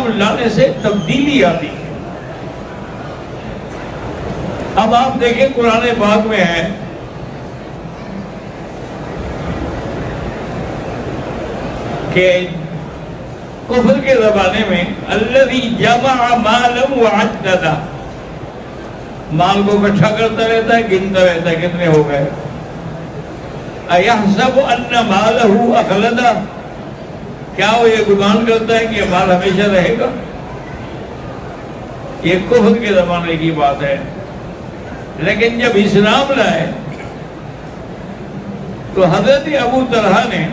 اسلام لانے سے تبدیلی آتی ہے۔ اب آپ دیکھیں قرآن پاک میں ہے کہ کفر کے زمانے میں الذی جمع مالا وعددا، مال کو اکٹھا کرتا رہتا ہے، گنتا رہتا ہے کتنے ہو گئے۔ ایحسب ان مالہ اخلدا، کیا وہ یہ گمان کرتا ہے کہ یہ مال ہمیشہ رہے گا؟ یہ کفر کے زمانے کی بات ہے۔ لیکن جب اسلام لائے تو حضرت ابو طلحہ نے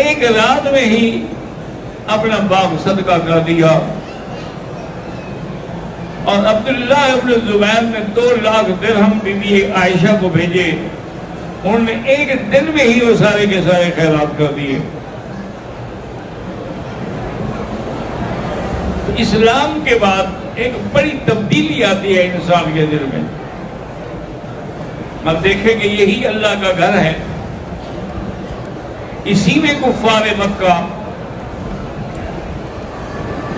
ایک رات میں ہی اپنا باغ صدقہ کر دیا، اور عبداللہ ابن زبیر نے 2 لاکھ درہم بی بی عائشہ کو بھیجے، انہوں نے ایک دن میں ہی وہ سارے کے سارے خیرات کر دیے۔ اسلام کے بعد ایک بڑی تبدیلی آتی ہے انسان کے دل میں۔ اب دیکھیں کہ یہی اللہ کا گھر ہے، اسی میں کفار مکہ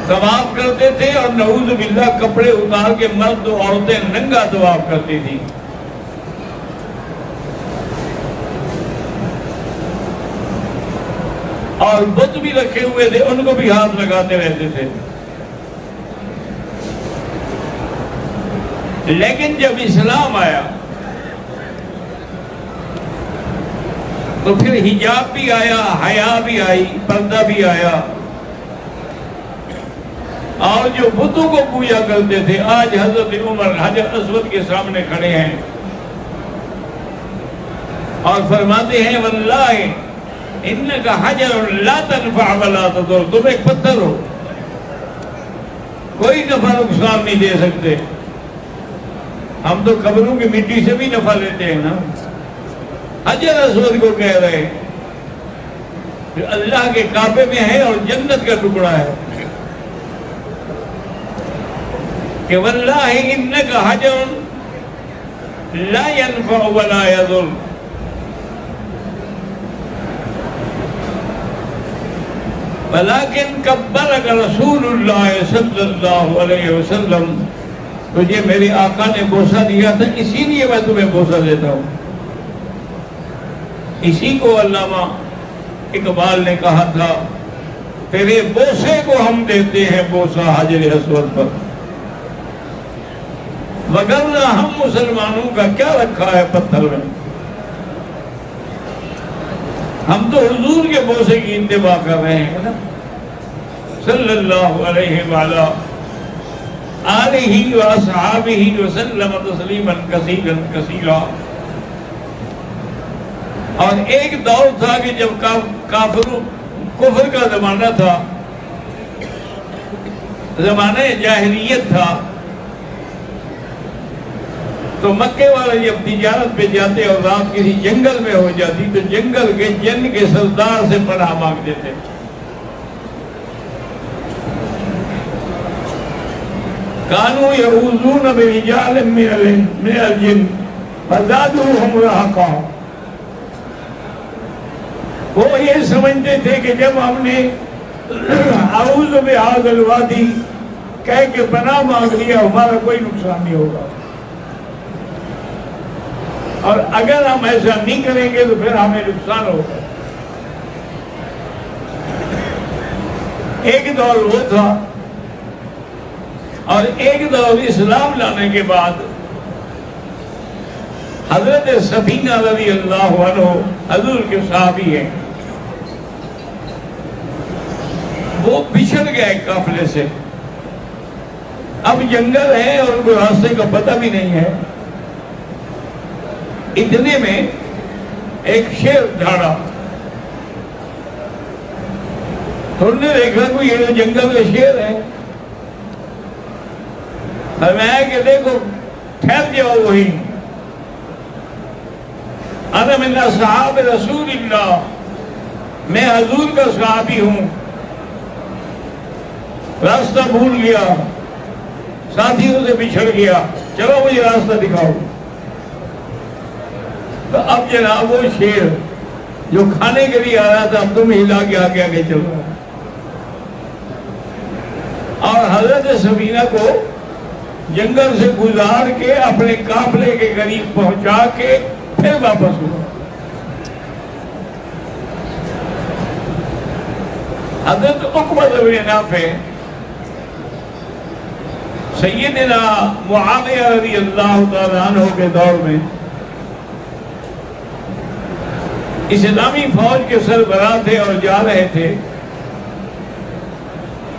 طواف کرتے تھے، اور نعوذ باللہ کپڑے اتار کے مرد و عورتیں ننگا طواف کرتی تھی۔ اور بت بھی رکھے ہوئے تھے، ان کو بھی ہاتھ لگاتے رہتے تھے۔ لیکن جب اسلام آیا تو پھر حجاب بھی آیا، حیا بھی آئی، پردہ بھی آیا، اور جو بتوں کو پوجا کرتے تھے، آج حضرت عمر حجر اسود کے سامنے کھڑے ہیں اور فرماتے ہیں واللہ انکا حجر لا تنفع ولا تضر، تم ایک پتھر ہو، کوئی نفع نقصان نہیں دے سکتے۔ ہم تو قبروں کی مٹی سے بھی نفع لیتے ہیں نا، حجر اسود کو کہہ رہے ہیں کہ اللہ کے کعبے میں ہے اور جنت کا ٹکڑا ہے، کہ واللہ انکا حجر لا ينفع ولا يضر، ولیکن کبرک رسول اللہ صلی اللہ علیہ وسلم، تجھے میرے آقا نے بوسہ دیا تھا، اسی لیے میں تمہیں بوسہ دیتا ہوں۔ اسی کو علامہ اقبال نے کہا تھا، تیرے بوسے کو ہم دیتے ہیں بوسہ حجر اسود پر، وگرنہ ہم مسلمانوں کا کیا رکھا ہے پتھر میں، ہم تو حضور کے بوسے کی اتباع کر رہے ہیں نا، صلی اللہ علیہ وآلہ آلہ واصحابہ وسلم تسلیما کثیرا کثیرا۔ اور ایک دور تھا کہ جب کفر کا زمانہ تھا، زمانہ جاہلیت تھا، تو مکے والے جب تجارت پہ جاتے اور رات کسی جنگل میں ہو جاتی تو جنگل کے جن کے سردار سے پناہ مانگتے تھے۔ کانوا یعوذون برجال من الجن فزادوہم رہقا، وہ یہ سمجھتے تھے کہ جب ہم نے اعوذ بہذا الوادی کہہ کے پناہ مانگ لیا ہمارا کوئی نقصان نہیں ہوگا، اور اگر ہم ایسا نہیں کریں گے تو پھر ہمیں نقصان ہوگا۔ ایک دور وہ تھا، اور ایک دور اسلام لانے کے بعد حضرت سفینہ رضی اللہ عنہ حضور کے صحابی ہیں، وہ بچھڑ گئے قافلے سے، اب جنگل ہے اور ان کو راستے کا پتہ بھی نہیں ہے۔ اتنے میں ایک شیر دھاڑا، تو انہوں نے دیکھا کوئی یہ جنگل کا شیر ہے، فرمایا کہ دیکھو ٹھہر جاؤ وہی، انا من اصحاب رسول اللہ، میں حضور کا صحابی ہوں، راستہ بھول گیا، ساتھیوں سے بچھڑ گیا، چلو مجھے راستہ دکھاؤ۔ تو اب جناب وہ شیر جو کھانے کے لیے آ رہا تھا اب تم ہلا کے آگے آگے چل رہا ہے، سفینہ کو جنگل سے گزار کے اپنے قافلے کے قریب پہنچا کے پھر واپس ہوا۔ حضرت عقبہ بن نافع سیدنا معاویہ رضی اللہ تعالیٰ عنہ کے دور میں اسلامی فوج کے سربراہ تھے اور جا رہے تھے۔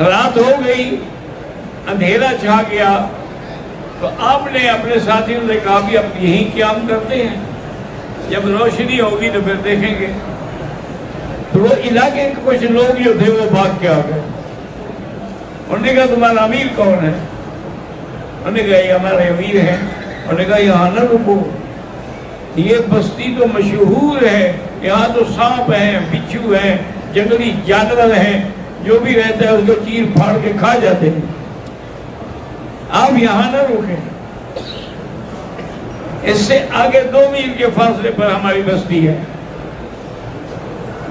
رات ہو گئی، اندھیرا چھا گیا، تو آپ نے اپنے ساتھیوں سے کہا بھی اب یہیں قیام کرتے ہیں، جب روشنی ہوگی تو پھر دیکھیں گے۔ تو وہ علاقے کے کچھ لوگ جو تھے وہ بھاگ کے آ گئے۔ انہوں نے کہا تمہارا امیر کون ہے؟ انہوں نے کہا یہ ہمارے امیر ہیں۔ انہوں نے کہا یہاں نہ رکو، یہ بستی تو مشہور ہے، یہاں تو سانپ ہیں، بچھو ہیں، جنگلی جانور ہیں، جو بھی رہتا ہے اس کو چیر پھاڑ کے کھا جاتے ہیں، آپ یہاں نہ رکیں۔ اس سے آگے 2 میل کے فاصلے پر ہماری بستی ہے،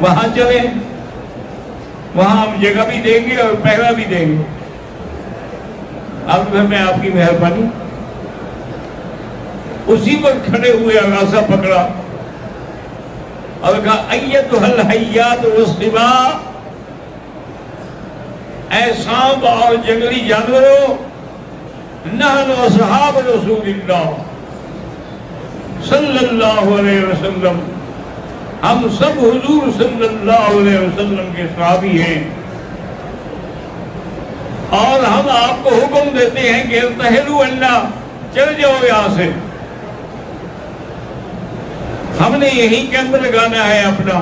وہاں چلیں، وہاں ہم جگہ بھی دیں گے اور پہرا بھی دیں گے، اب میں آپ کی مہربانی۔ اسی پر کھڑے ہوئے اغاثہ پکڑا اور کہا ایتھا الحیات والسباع، اے سانپ اور جنگلی جانوروں، نحن اصحاب رسول اللہ صلی اللہ علیہ وسلم، ہم سب حضور صلی اللہ علیہ وسلم کے صحابی ہیں، اور ہم آپ کو حکم دیتے ہیں کہ ارتحلوا عنا، چل جاؤ یہاں سے، ہم نے یہیں کیمپ لگانا ہے اپنا،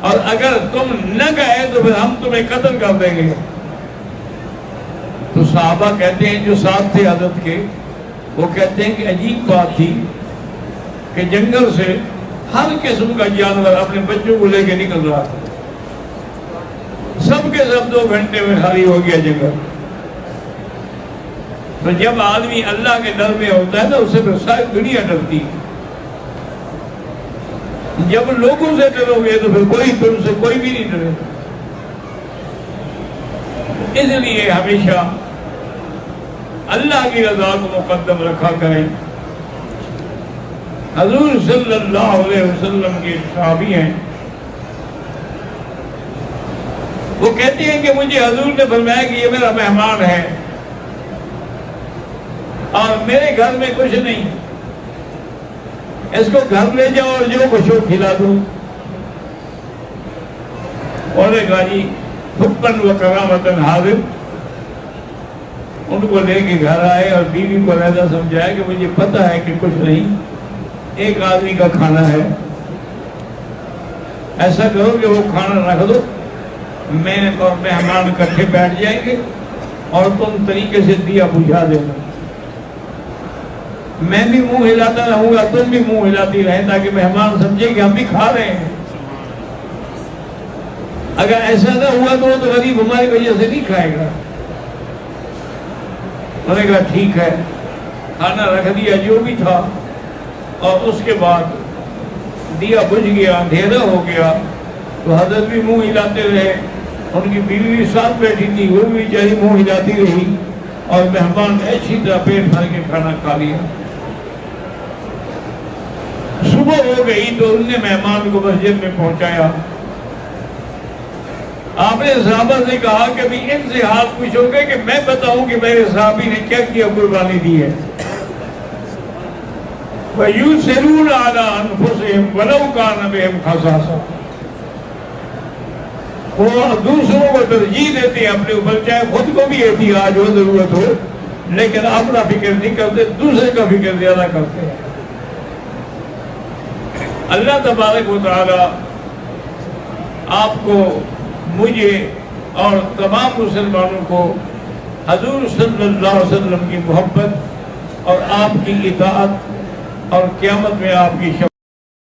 اور اگر تم نہ گئے تو پھر ہم تمہیں قتل کر دیں گے۔ تو صحابہ کہتے ہیں جو ساتھ تھے حضرت کے، وہ کہتے ہیں کہ عجیب بات تھی کہ جنگل سے ہر قسم کا جانور اپنے بچوں کو لے کے نکل رہا تھا، سب کے سب 2 گھنٹے میں خالی ہو گیا جنگل۔ تو جب آدمی اللہ کے ڈر میں ہوتا ہے نا، اسے پھر ساری دنیا ڈرتی ہے۔ جب لوگوں سے ڈرو گے تو پھر کوئی تم سے کوئی بھی نہیں ڈرے۔ اس لیے ہمیشہ اللہ کی رضا کو مقدم رکھا کریں۔ حضور صلی اللہ علیہ وسلم کے صحابی ہیں، وہ کہتے ہیں کہ مجھے حضور نے فرمایا کہ یہ میرا مہمان ہے اور میرے گھر میں کچھ نہیں، اس کو گھر لے جاؤ اور جو کچھ ہو کھلا دوں۔ اور نے کہا جی حباً و کرامتاً حاضر۔ ان کو لے کے گھر آئے اور بیوی کو علیحدہ سمجھایا کہ مجھے پتہ ہے کہ کچھ نہیں، ایک آدمی کا کھانا ہے، ایسا کرو کہ وہ کھانا رکھ دو، میں اور مہمان اکٹھے بیٹھ جائیں گے اور تم طریقے سے دیا بجھا دینا، میں بھی منہ ہلاتا رہوں گا، تم بھی منہ ہلاتی رہیں، تاکہ مہمان سمجھے کہ ہم بھی کھا رہے ہیں۔ اگر ایسا نہ ہوا تو وہ تو غریب ہماری وجہ سے نہیں کھائے گا۔ انہوں نے کہا ٹھیک ہے، کھانا رکھ دیا جو بھی تھا، اور اس کے بعد دیا بجھ گیا، اندھیرا ہو گیا، تو حضرت بھی منہ ہلاتے رہے، ان کی بیوی بھی ساتھ بیٹھی تھی، وہ بھی بیچاری منہ ہلاتی رہی، اور مہمان نے اچھی طرح پیٹ بھر کے کھانا کھا لیا۔ صبح ہو گئی تو انہوں نے مہمان کو مسجد میں پہنچایا۔ آپ نے صحابہ سے کہا کہ بھی ان سے حال پوچھو گے کہ میں بتاؤں کہ میرے صحابی نے کیا کیا قربانی دی ہے۔ وَيُؤْثِرُونَ عَلَىٰ أَنفُسِهِمْ وَلَوْ كَانَ بِهِمْ خَصَاصَةٌ، وہ دوسروں کو ترجیح دیتے ہیں اپنے اوپر، چاہے خود کو بھی احتیاج ہو، ضرورت ہو، لیکن اپنا فکر نہیں کرتے، دوسرے کا فکر زیادہ کرتے ہیں۔ اللہ تبارک و تعالی آپ کو، مجھے اور تمام مسلمانوں کو حضور صلی اللہ علیہ وسلم کی محبت اور آپ کی اطاعت اور قیامت میں آپ کی